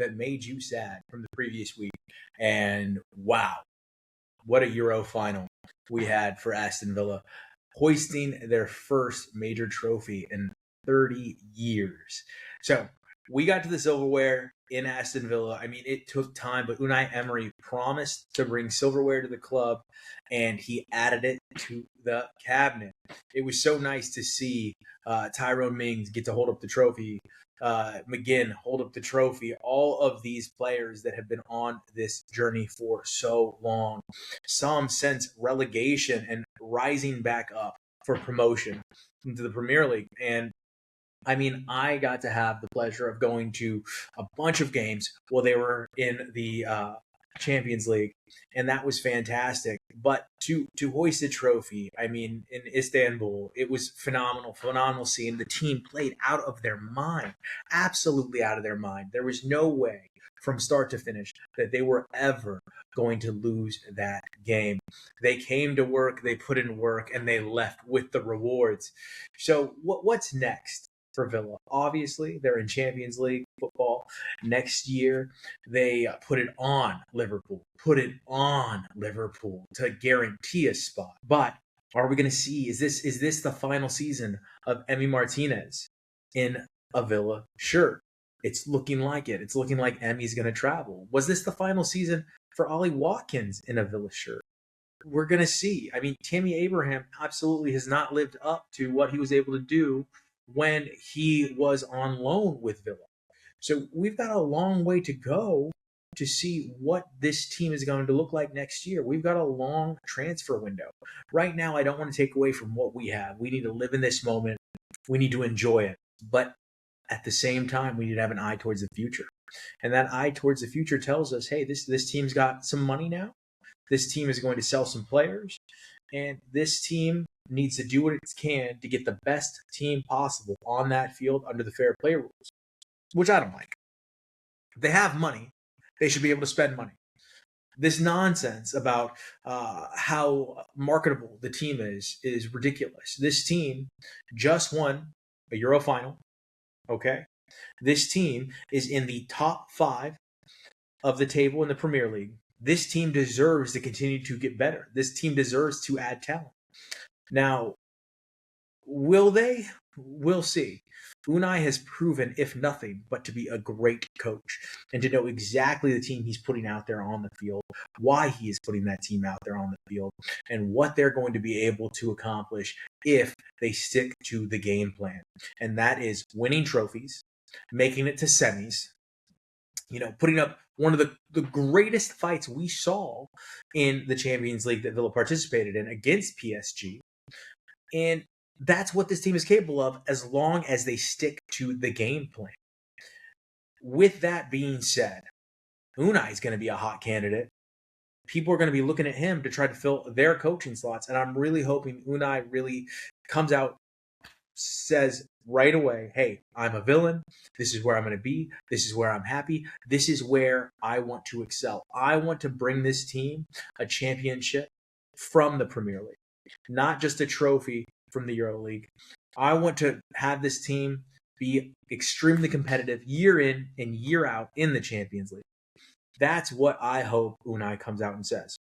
that made you sad from the previous week. And wow, what a Euro final we had for Aston Villa, hoisting their first major trophy in 30 years. So we got to the silverware in Aston Villa. I mean, it took time, but Unai Emery promised to bring silverware to the club, and he added it to the cabinet. It was so nice to see Tyrone Mings get to hold up the trophy, McGinn hold up the trophy. All of these players that have been on this journey for so long, some since relegation and rising back up for promotion into the Premier League. And I mean, I got to have the pleasure of going to a bunch of games while they were in the Champions League, and that was fantastic. But to hoist a trophy, I mean, in Istanbul, it was phenomenal seeing the team played out of their mind, absolutely out of their mind. There was no way from start to finish that they were ever going to lose that game. They came to work, they put in work, and they left with the rewards. So what's next for Villa? Obviously, they're in Champions League football next year. They put it on Liverpool to guarantee a spot. But are we going to see, is this the final season of Emi Martinez in a Villa shirt? It's looking like it. It's looking like Emi's going to travel. Was this the final season for Ollie Watkins in a Villa shirt? We're going to see. I mean, Tammy Abraham absolutely has not lived up to what he was able to do when he was on loan with Villa. So we've got a long way to go to see what this team is going to look like next year. We've got a long transfer window. Right now, I don't want to take away from what we have. We need to live in this moment. We need to enjoy it. But at the same time, we need to have an eye towards the future. And that eye towards the future tells us, hey, this team's got some money now. This team is going to sell some players. And this team needs to do what it can to get the best team possible on that field under the fair play rules, which I don't like. If they have money, they should be able to spend money. This nonsense about how marketable the team is ridiculous. This team just won a Euro final, okay? This team is in the top 5 of the table in the Premier League. This team deserves to continue to get better. This team deserves to add talent. Now, will they? We'll see. Unai has proven, if nothing, but to be a great coach and to know exactly the team he's putting out there on the field, why he is putting that team out there on the field, and what they're going to be able to accomplish if they stick to the game plan. And that is winning trophies, making it to semis, putting up one of the greatest fights we saw in the Champions League that Villa participated in against PSG. And that's what this team is capable of as long as they stick to the game plan. With that being said, Unai is going to be a hot candidate. People are going to be looking at him to try to fill their coaching slots. And I'm really hoping Unai really comes out, says right away, hey, I'm a villain. This is where I'm going to be. This is where I'm happy. This is where I want to excel. I want to bring this team a championship from the Premier League, not just a trophy from the Euro League. I want to have this team be extremely competitive year in and year out in the Champions League. That's what I hope Unai comes out and says.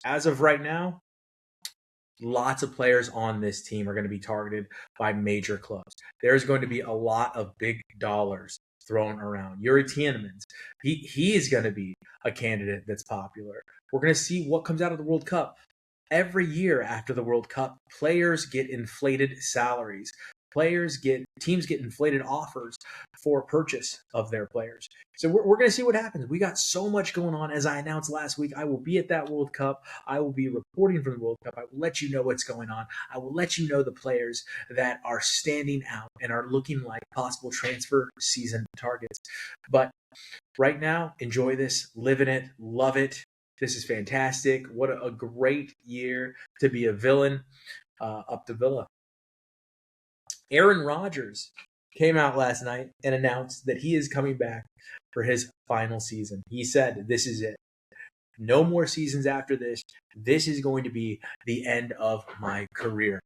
As of right now, lots of players on this team are going to be targeted by major clubs. There's going to be a lot of big dollars thrown around. Yuri Tielemans, he is going to be a candidate that's popular. We're going to see what comes out of the World Cup. Every year after the World Cup, players get inflated salaries. Teams get inflated offers for purchase of their players. So we're going to see what happens. We got so much going on. As I announced last week, I will be at that World Cup. I will be reporting from the World Cup. I will let you know what's going on. I will let you know the players that are standing out and are looking like possible transfer season targets. But right now, enjoy this, live in it, love it. This is fantastic. What a great year to be a villain up to Villa. Aaron Rodgers came out last night and announced that he is coming back for his final season. He said, this is it. No more seasons after this. This is going to be the end of my career.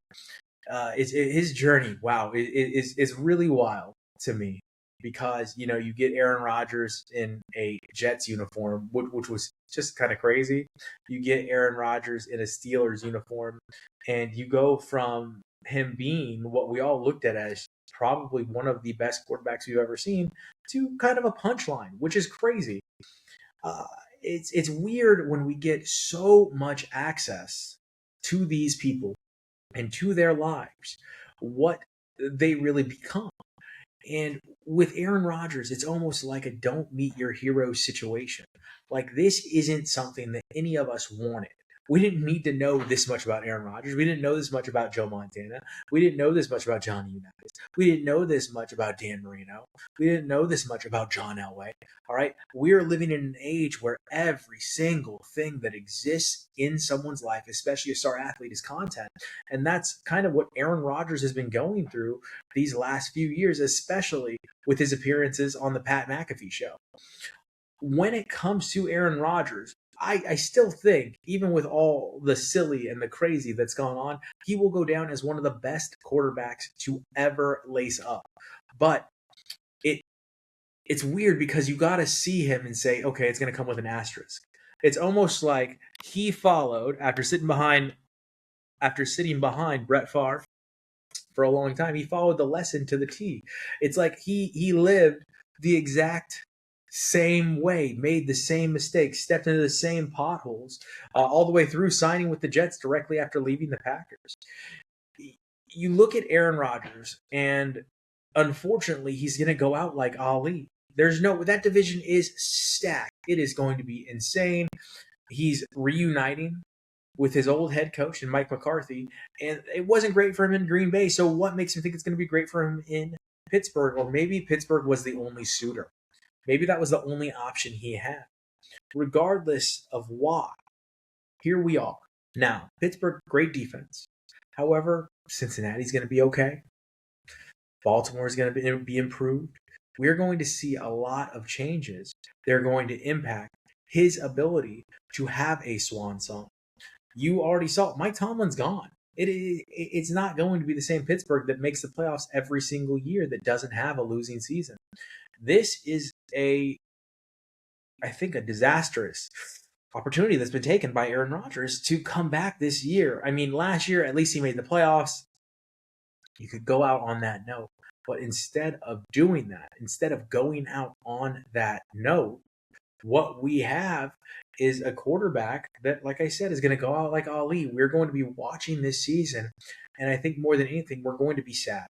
His journey, wow, is really wild to me. because, you get Aaron Rodgers in a Jets uniform, which was just kind of crazy. You get Aaron Rodgers in a Steelers uniform, and you go from him being what we all looked at as probably one of the best quarterbacks we've ever seen to kind of a punchline, which is crazy. Uh, it's weird when we get so much access to these people and to their lives, what they really become. And with Aaron Rodgers, it's almost like a don't meet your hero situation. Like, this isn't something that any of us wanted. We didn't need to know this much about Aaron Rodgers. We didn't know this much about Joe Montana. We didn't know this much about Johnny Unitas. We didn't know this much about Dan Marino. We didn't know this much about John Elway. All right. We are living in an age where every single thing that exists in someone's life, especially a star athlete, is content. And that's kind of what Aaron Rodgers has been going through these last few years, especially with his appearances on the Pat McAfee show. When it comes to Aaron Rodgers, I still think, even with all the silly and the crazy that's gone on, he will go down as one of the best quarterbacks to ever lace up. But it's weird because you got to see him and say, okay, it's going to come with an asterisk. It's almost like he followed after sitting behind Brett Favre for a long time. He followed the lesson to the T. It's like he lived the exact same way, made the same mistakes, stepped into the same potholes, all the way through signing with the Jets directly after leaving the Packers. You look at Aaron Rodgers, and unfortunately, he's going to go out like Ali. That division is stacked. It is going to be insane. He's reuniting with his old head coach and Mike McCarthy, and it wasn't great for him in Green Bay. So what makes him think it's going to be great for him in Pittsburgh? Or maybe Pittsburgh was the only suitor. Maybe that was the only option he had. Regardless of why, here we are. Now, Pittsburgh, great defense. However, Cincinnati's going to be okay. Baltimore is going to be improved. We're going to see a lot of changes. They're going to impact his ability to have a swan song. You already saw Mike Tomlin's gone. It's not going to be the same Pittsburgh that makes the playoffs every single year that doesn't have a losing season. This is I think, a disastrous opportunity that's been taken by Aaron Rodgers to come back this year. I mean, last year, at least he made the playoffs. You could go out on that note. But instead of doing that, instead of going out on that note, what we have is a quarterback that, like I said, is going to go out like Ali. We're going to be watching this season, and I think more than anything, we're going to be sad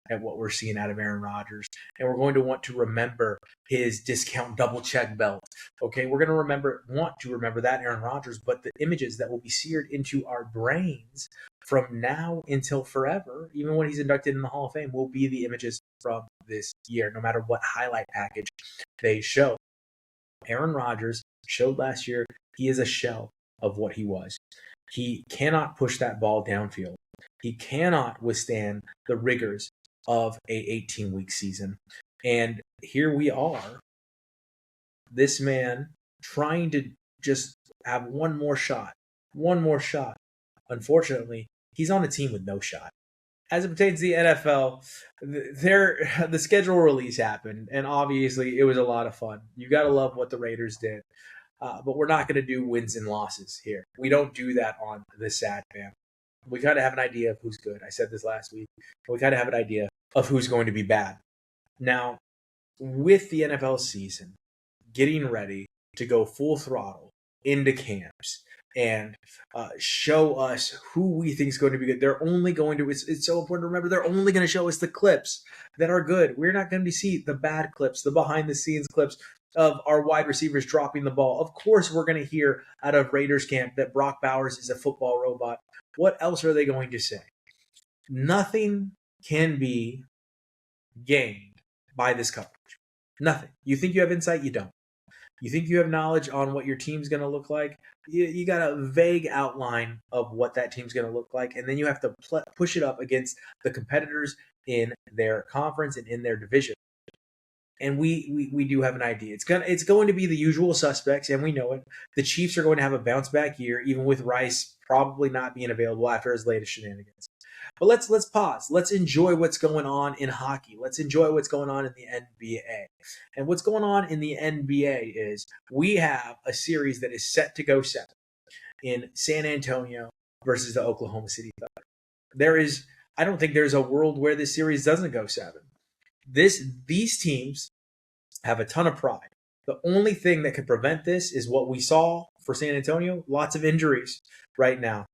at what we're seeing out of Aaron Rodgers, and we're going to want to remember his discount double check belt. Okay, we're going to want to remember that Aaron Rodgers, but the images that will be seared into our brains from now until forever, even when he's inducted in the Hall of Fame, will be the images from this year, no matter what highlight package they show. Aaron Rodgers showed last year he is a shell of what he was. He cannot push that ball downfield. He cannot withstand the rigors of a 18-week season. And here we are, this man trying to just have one more shot. Unfortunately, he's on a team with no shot. As it pertains to the NFL, the schedule release happened, and obviously it was a lot of fun. You got to love what the Raiders did. But we're not going to do wins and losses here. We don't do that on the Sad Fam. We kind of have an idea of who's good. I said this last week. We kind of have an idea of who's going to be bad. Now, with the NFL season getting ready to go full throttle into camps and show us who we think is going to be good, they're only going to, it's so important to remember, they're only going to show us the clips that are good. We're not going to see the bad clips, the behind-the-scenes clips of our wide receivers dropping the ball. Of course, we're going to hear out of Raiders camp that Brock Bowers is a football robot. What else are they going to say? Nothing can be gained by this coverage. Nothing. You think you have insight? You don't. You think you have knowledge on what your team's going to look like? You got a vague outline of what that team's going to look like, and then you have to push it up against the competitors in their conference and in their division. And we do have an idea. It's going to be the usual suspects, and we know it. The Chiefs are going to have a bounce back year, even with Rice probably not being available after his latest shenanigans. But let's pause. Let's enjoy what's going on in hockey. Let's enjoy what's going on in the NBA. And what's going on in the NBA is we have a series that is set to go 7 in San Antonio versus the Oklahoma City Thunder. I don't think there's a world where this series doesn't go 7. These teams have a ton of pride. The only thing that could prevent this is what we saw for San Antonio, lots of injuries right now.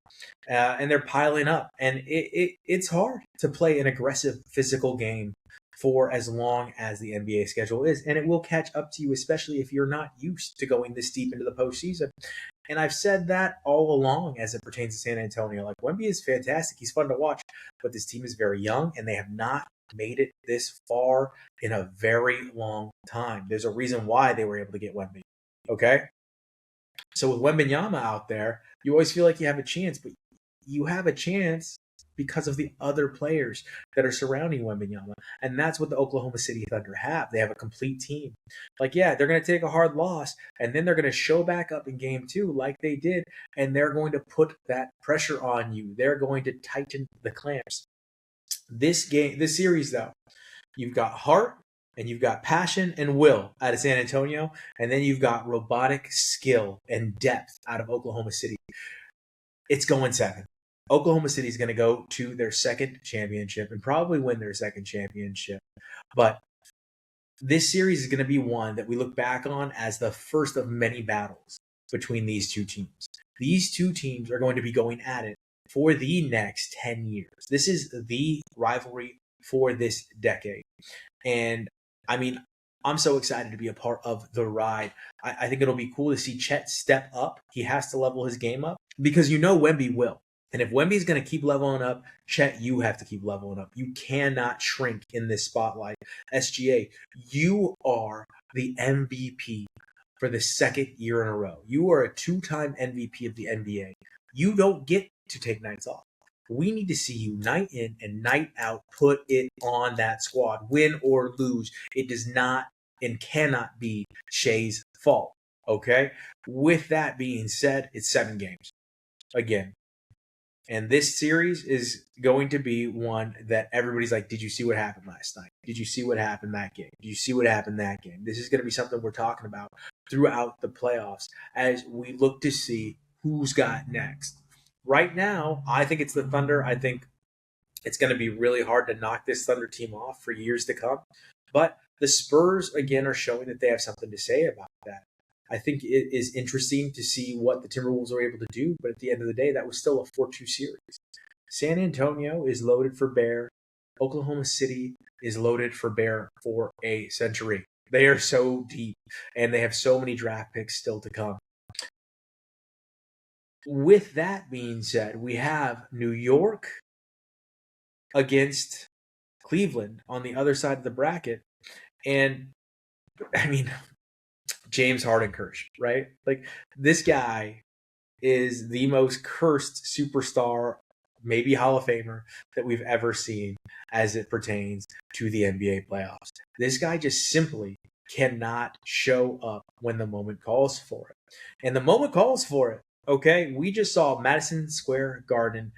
And they're piling up. And it's hard to play an aggressive physical game for as long as the NBA schedule is. And it will catch up to you, especially if you're not used to going this deep into the postseason. And I've said that all along as it pertains to San Antonio. Like, Wemby is fantastic. He's fun to watch. But this team is very young, and they have not made it this far in a very long time. There's a reason why they were able to get Wemby. Okay? So with Wembanyama out there, you always feel like you have a chance, but you have a chance because of the other players that are surrounding Wembanyama. And that's what the Oklahoma City Thunder have. They have a complete team. Like, yeah, they're going to take a hard loss, and then they're going to show back up in game 2 like they did, and they're going to put that pressure on you. They're going to tighten the clamps. This series, though, you've got heart, and you've got passion and will out of San Antonio, and then you've got robotic skill and depth out of Oklahoma City. It's going 7. Oklahoma City is going to go to their second championship and probably win their second championship. But this series is going to be one that we look back on as the first of many battles between these two teams. These two teams are going to be going at it for the next 10 years. This is the rivalry for this decade. And I mean, I'm so excited to be a part of the ride. I think it'll be cool to see Chet step up. He has to level his game up because Wemby will. And if Wemby's going to keep leveling up, Chet, you have to keep leveling up. You cannot shrink in this spotlight. SGA, you are the MVP for the second year in a row. You are a 2-time MVP of the NBA. You don't get to take nights off. We need to see you night in and night out, put it on that squad, win or lose. It does not and cannot be Shai's fault, okay? With that being said, it's 7 games. Again. And this series is going to be one that everybody's like, did you see what happened last night? Did you see what happened that game? Did you see what happened that game? This is going to be something we're talking about throughout the playoffs as we look to see who's got next. Right now, I think it's the Thunder. I think it's going to be really hard to knock this Thunder team off for years to come. But the Spurs, again, are showing that they have something to say about that. I think it is interesting to see what the Timberwolves are able to do, but at the end of the day, that was still a 4-2 series. San Antonio is loaded for bear. Oklahoma City is loaded for bear for a century. They are so deep, and they have so many draft picks still to come. With that being said, we have New York against Cleveland on the other side of the bracket. And, I mean, James Harden cursed, right? Like, this guy is the most cursed superstar, maybe Hall of Famer, that we've ever seen as it pertains to the NBA playoffs. This guy just simply cannot show up when the moment calls for it. And the moment calls for it, okay? We just saw Madison Square Garden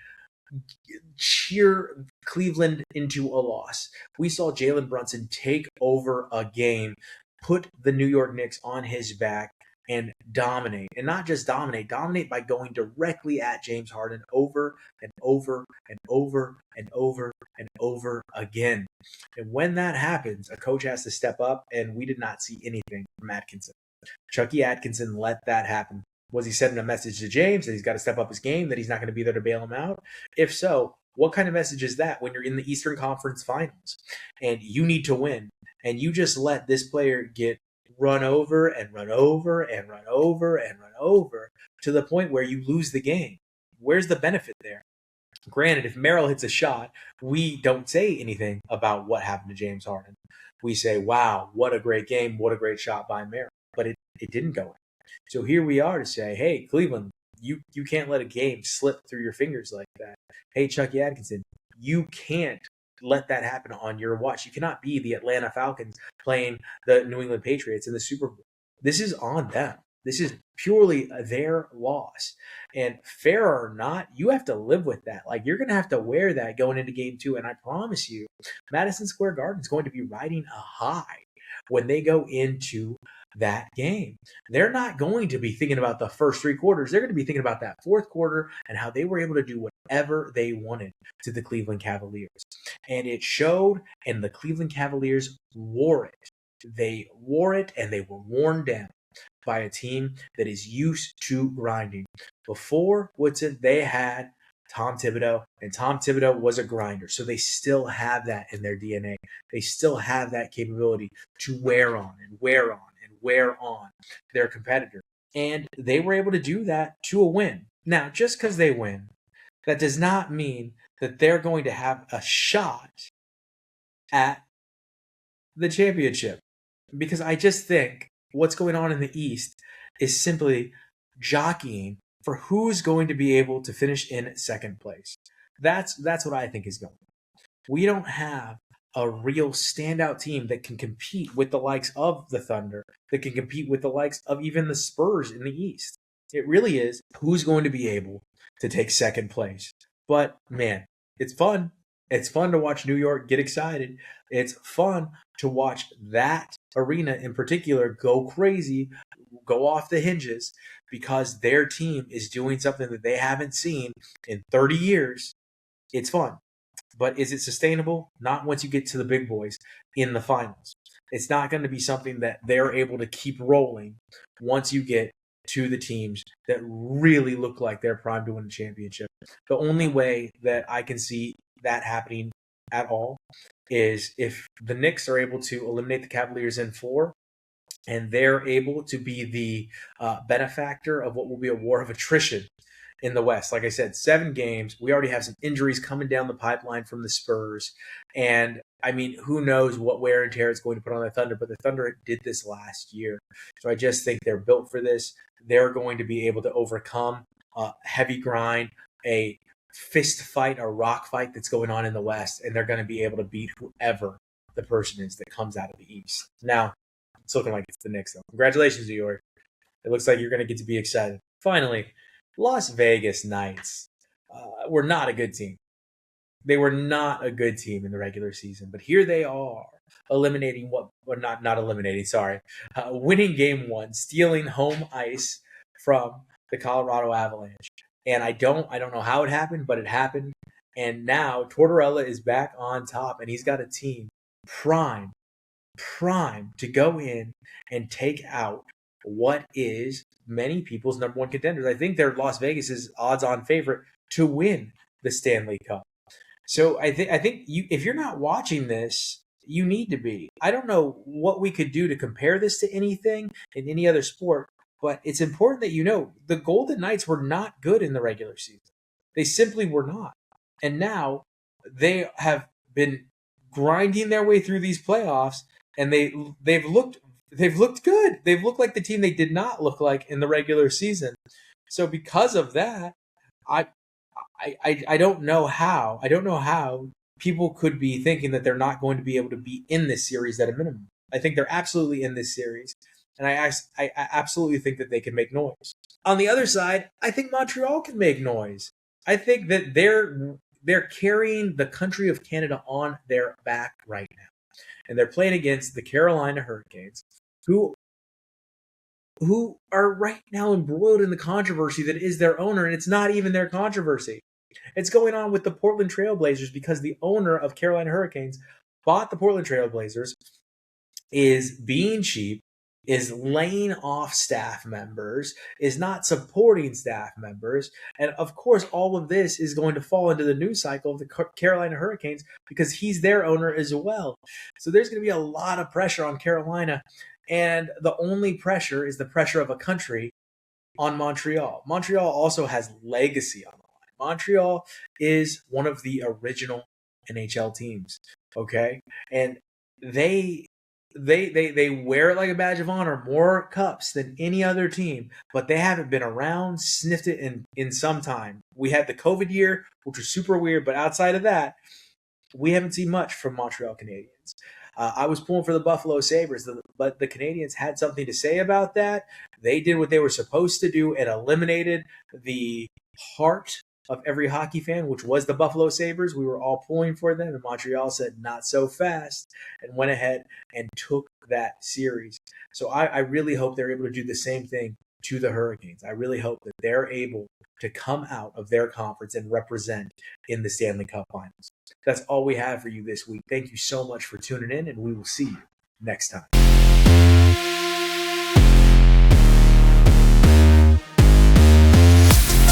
cheer Cleveland into a loss. We saw Jalen Brunson take over a game, put the New York Knicks on his back, and dominate. And not just dominate by going directly at James Harden over and over and over and over and over again. And when that happens, a coach has to step up, and we did not see anything from Atkinson. Chucky Atkinson let that happen. Was he sending a message to James that he's got to step up his game, that he's not going to be there to bail him out? If so, what kind of message is that when you're in the Eastern Conference Finals and you need to win, and you just let this player get run over and run over and run over and run over to the point where you lose the game? Where's the benefit there? Granted, if Merrill hits a shot, we don't say anything about what happened to James Harden. We say, wow, what a great game, what a great shot by Merrill. But it didn't go in. So here we are to say, hey, Cleveland, you can't let a game slip through your fingers like that. Hey, Chucky Atkinson, you can't let that happen on your watch. You cannot be the Atlanta Falcons playing the New England Patriots in the Super Bowl. This is on them. This is purely their loss. And fair or not, you have to live with that. Like, you're going to have to wear that going into game 2. And I promise you, Madison Square Garden is going to be riding a high when they go into that game. They're not going to be thinking about the first 3 quarters. They're going to be thinking about that fourth quarter and how they were able to do whatever they wanted to the Cleveland Cavaliers. And it showed, and the Cleveland Cavaliers wore it. They wore it, and they were worn down by a team that is used to grinding. Before Woodson, they had Tom Thibodeau, and Tom Thibodeau was a grinder. So they still have that in their DNA. They still have that capability to wear on and wear on and wear on their competitor. And they were able to do that to a win. Now, just because they win, that does not mean that they're going to have a shot at the championship. Because I just think what's going on in the East is simply jockeying for who's going to be able to finish in second place. That's what I think is going on. We don't have a real standout team that can compete with the likes of the Thunder, that can compete with the likes of even the Spurs in the East. It really is who's going to be able to take second place. But man, it's fun. It's fun to watch New York get excited. It's fun to watch that arena in particular go crazy, go off the hinges, because their team is doing something that they haven't seen in 30 years. It's fun. But is it sustainable? Not once you get to the big boys in the finals. It's not going to be something that they're able to keep rolling once you get to the teams that really look like they're primed to win the championship. The only way that I can see that happening at all is if the Knicks are able to eliminate the Cavaliers in 4, and they're able to be the benefactor of what will be a war of attrition in the West. Like I said, 7 games. We already have some injuries coming down the pipeline from the Spurs. And, I mean, who knows what wear and tear it's going to put on the Thunder, but the Thunder did this last year. So I just think they're built for this. They're going to be able to overcome a heavy grind, a fist fight, a rock fight that's going on in the West, and they're going to be able to beat whoever the person is that comes out of the East. Now, it's looking like it's the Knicks, though. Congratulations, New York. It looks like you're going to get to be excited. Finally, Las Vegas Knights were not a good team. They were not a good team in the regular season, but here they are, winning game 1, stealing home ice from the Colorado Avalanche. And I don't know how it happened, but it happened. And now Tortorella is back on top, and he's got a team prime to go in and take out what is many people's number 1 contenders. I think they're Las Vegas's odds-on favorite to win the Stanley Cup. So I think if you're not watching this, you need to be. I don't know what we could do to compare this to anything in any other sport, but it's important that you know the Golden Knights were not good in the regular season. They simply were not. And now they have been grinding their way through these playoffs, and they've looked good. They've looked like the team they did not look like in the regular season. So because of that, I don't know how. I don't know how people could be thinking that they're not going to be able to be in this series at a minimum. I think they're absolutely in this series, and I absolutely think that they can make noise. On the other side, I think Montreal can make noise. I think that they're carrying the country of Canada on their back right now, and they're playing against the Carolina Hurricanes, who are right now embroiled in the controversy that is their owner, and it's not even their controversy. It's going on with the Portland Trailblazers because the owner of Carolina Hurricanes bought the Portland Trailblazers, is being cheap, is laying off staff members, is not supporting staff members. And of course, all of this is going to fall into the news cycle of the Carolina Hurricanes because he's their owner as well. So there's going to be a lot of pressure on Carolina. And the only pressure is the pressure of a country on Montreal. Montreal also has legacy on the line. Montreal is one of the original NHL teams, okay? And they wear it like a badge of honor, more cups than any other team, but they haven't been around, sniffed it in some time. We had the COVID year, which was super weird, but outside of that, we haven't seen much from Montreal Canadiens. I was pulling for the Buffalo Sabres, but the Canadiens had something to say about that. They did what they were supposed to do and eliminated the heart of every hockey fan, which was the Buffalo Sabres. We were all pulling for them, and Montreal said, not so fast, and went ahead and took that series. So I really hope they're able to do the same thing to the Hurricanes. I really hope that they're able to come out of their conference and represent in the Stanley Cup Finals. That's all we have for you this week. Thank you so much for tuning in, and we will see you next time.